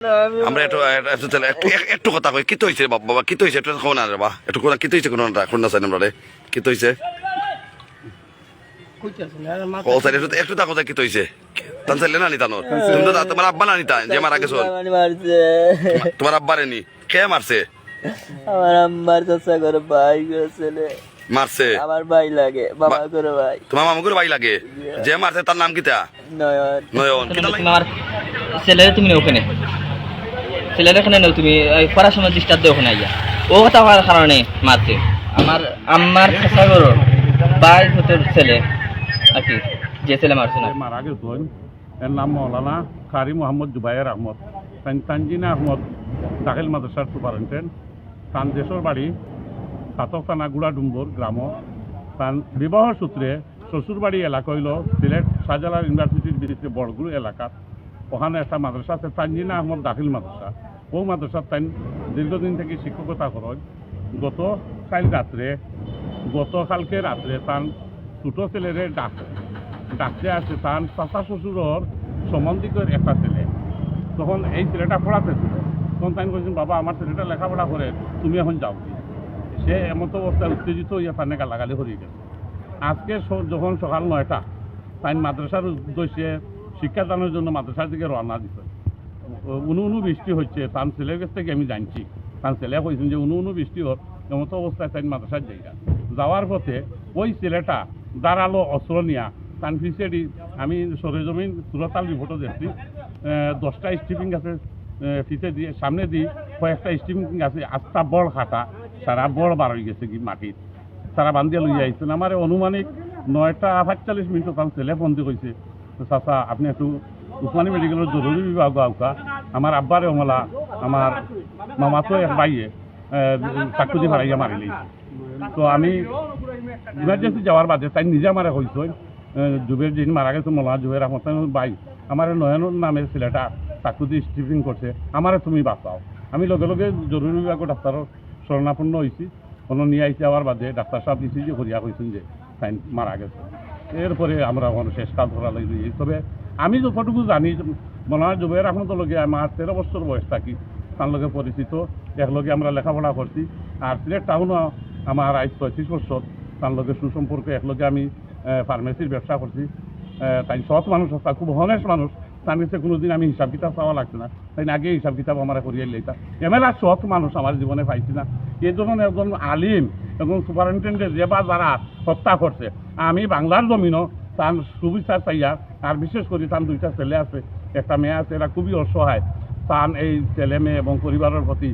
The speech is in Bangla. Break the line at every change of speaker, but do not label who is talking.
আমরা একটু কথা কই কি হইছে বাবা কি হইছে একটু কোন আর বাবা একটু কোন কি হইছে কোন কোন চাই আমরা রে কি হইছে একটু তাকো কি হইছে তান চাইলে না নি তানোর তুমি তো তোমার আব্বা না নিতা যে মারা গেছো তোমার আব্বা রে নি কে মারছে
আমার আম্মার চাচা করে ভাই ছেলে
মারছে
আমার ভাই লাগে বাবা করে ভাই
তোমার মামু করে ভাই লাগে যে মারছে তার নাম কিতা
নয়ন
নয়ন
তোমার ছেলেরে তুমি ওখানে ছেলের এখানে নেও তুমি পড়াশোনার ডিস্টার্ব দেও ওখানে আইয়া ও কথা হওয়ার কারণে মারছে আমার আম্মার চাচা করে ভাই ছোটের ছেলে আর কি যে ছেলে মারছে না
মারা গেছেন এর নাম মৌলানা কারি মোহাম্মদ জুবাইর আহমদ তানজিনা আহমদ দাখিল মাদ্রাসার সুপারিনটেন্ডেন্ট তান দেশের বাড়ি সাতক থানা গুড়াডুম্বর গ্রাম তান বিবাহ সূত্রে শ্বশুরবাড়ি এলাকা হইল সিলেট শাহজালাল ইউনিভার্সিটির বিরুদ্ধে বড়গুলো এলাকা ওখানে একটা মাদ্রাসা আছে তানজিনা আহমদ দাখিল মাদ্রাসা ও মাদ্রাসার তাই দীর্ঘদিন থেকে শিক্ষকতা করেন গতকালকে রাত্রে তার ছোটো ছেলেরে ডাকতে আসে তার চাচা শ্বশুরের সম্বন্ধিকের একটা ছেলে তখন এই ছেলেটা পড়াতে ছিল তখন তাই বলছেন বাবা আমার ছেলেটা লেখাপড়া করে তুমি এখন যাও কি সে এমতো অবস্থায় উত্তেজিত হইয়া তার গালাগালি হরিয়ে গেছে আজকে যখন সকাল 9টা তাই মাদ্রাসার উদ্দেশ্যে শিক্ষাদানের জন্য মাদ্রাসার দিকে রওনা দিতে উনু বৃষ্টি হচ্ছে তার ছেলের কাছ থেকে আমি জানছি তার ছেলে কইছেন যে উনু বৃষ্টি হোক এমতো অবস্থায় তাই মাদ্রাসার জায়গা যাওয়ার পথে ওই ছেলেটা দাঁড়ালো অস্ত্র নিয়া তার পিছিয়ে আমি সরেজমিন সুরতাল রিপোর্টও দেখছি 10টা স্টিপিং গাছে ফিতে দিয়ে সামনে দিয়ে কয়েকটা স্টিপিং গাছে আটটা বড় খাটা সারা বড় বার হয়ে গেছে কি মাটির তারা বান্ধিয়া লইয়া আইছেন আমার অনুমানিক 9:45 তার ছেলে বন্দি হয়েছে চাচা আপনি একটু উসমানী মেডিকেলের জরুরি বিভাগ আউকা আমার আব্বারে অমলা আমার মামাতো এক বাইয়ে চাকুদি ভাড়াইয়া মারিলি তো আমি ইমার্জেন্সি যাওয়ার বাদে তাই নিজে আমার হয়েছে জুবের যিনি মারা গেছে মোলা জুবের আহমদ ভাই আমার নয়নের নামের ছেলেটা চাকুদি স্টিপিং করছে আমারে তুমি বাঁচাও আমি লগে লগে জরুরি বিভাগের ডাক্তারের শরণাপন্ন হয়েছি কোনো নিয়ে আইসি আবার বাদে ডাক্তার সাহেব দিয়েছি যে করিয়া কইছেন যে তাই মারা গেছে এরপরে আমরা শেষ কাল ধরা লাগি তবে আমি যতটুকু জানি মোলা জুবের আহমদের লগে আমার 13 বছর বয়স থাকি তার লগে পরিচিত একলগে আমরা লেখাপড়া করছি আর সিলেট টাউনও আমার আজ 35 বছর তার লগে সুসম্পর্কে একলগে আমি ফার্মেসির ব্যবসা করছি তাই সৎ মানুষ আছে খুব হনেস্ট মানুষ তার কাছে কোনোদিন আমি হিসাব কিতাব চাওয়া লাগছে না তাই আগে হিসাব কিতাব আমার করিয়ে লইতা এমএলএ সৎ মানুষ আমার জীবনে পাইছি না এই জন্য একজন আলিম এবং সুপারিনটেন্ডেন্ট যে বা যারা হত্যা করছে আমি বাংলার জমিনও তার সুবিচার চাইয়া আর বিশেষ করে তার 2টা ছেলে আছে একটা মেয়ে আছে এরা খুবই অসহায় তার এই ছেলে মেয়ে এবং পরিবারের প্রতি